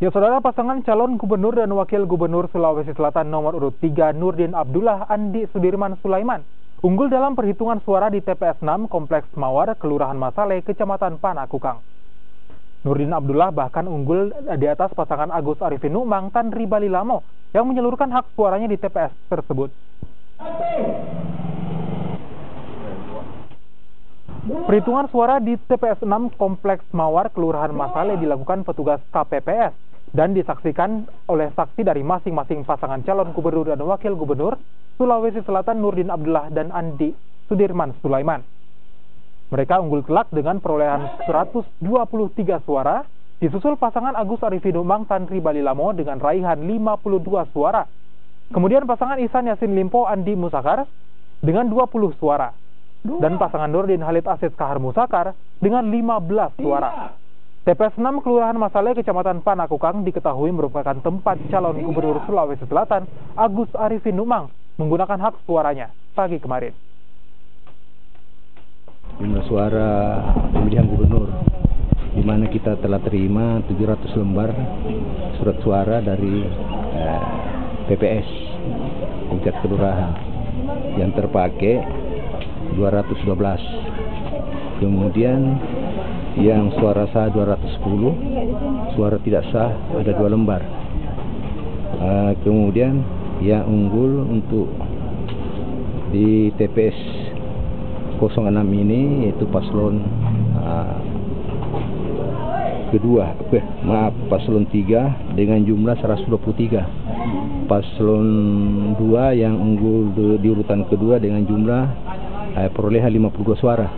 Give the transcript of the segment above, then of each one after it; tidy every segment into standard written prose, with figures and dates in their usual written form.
Ya saudara, pasangan calon gubernur dan wakil gubernur Sulawesi Selatan nomor urut 3 Nurdin Abdullah Andi Sudirman Sulaiman unggul dalam perhitungan suara di TPS 6 Kompleks Mawar, Kelurahan Masale, Kecamatan Panakukang. Nurdin Abdullah bahkan unggul di atas pasangan Agus Arifin Numang Tan Ribali Lamo yang menyalurkan hak suaranya di TPS tersebut. Perhitungan suara di TPS 6 Kompleks Mawar, Kelurahan Masale dilakukan petugas KPPS dan disaksikan oleh saksi dari masing-masing pasangan calon gubernur dan wakil gubernur Sulawesi Selatan Nurdin Abdullah dan Andi Sudirman Sulaiman. Mereka unggul telak dengan perolehan 123 suara, disusul pasangan Agus Arifin Numang Tan Ribali Lamo dengan raihan 52 suara. Kemudian pasangan Ihsan Yasin Limpo Andi Musakar dengan 20 suara. Dan pasangan Nurdin Halid Asid Kahar Musakar dengan 15 suara. TPS 6 Kelurahan Masale, Kecamatan Panakukang diketahui merupakan tempat calon gubernur Sulawesi Selatan Agus Arifin Numang menggunakan hak suaranya pagi kemarin. Jumlah suara pemilihan gubernur, di mana kita telah terima 700 lembar surat suara dari PPS tingkat kelurahan, yang terpakai 212. Kemudian yang suara sah 210, suara tidak sah ada 2 lembar. Kemudian yang unggul untuk di TPS 06 ini yaitu paslon paslon 3 dengan jumlah 123. Paslon 2 yang unggul di urutan kedua dengan jumlah perolehan 52 suara.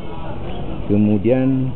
Kemudian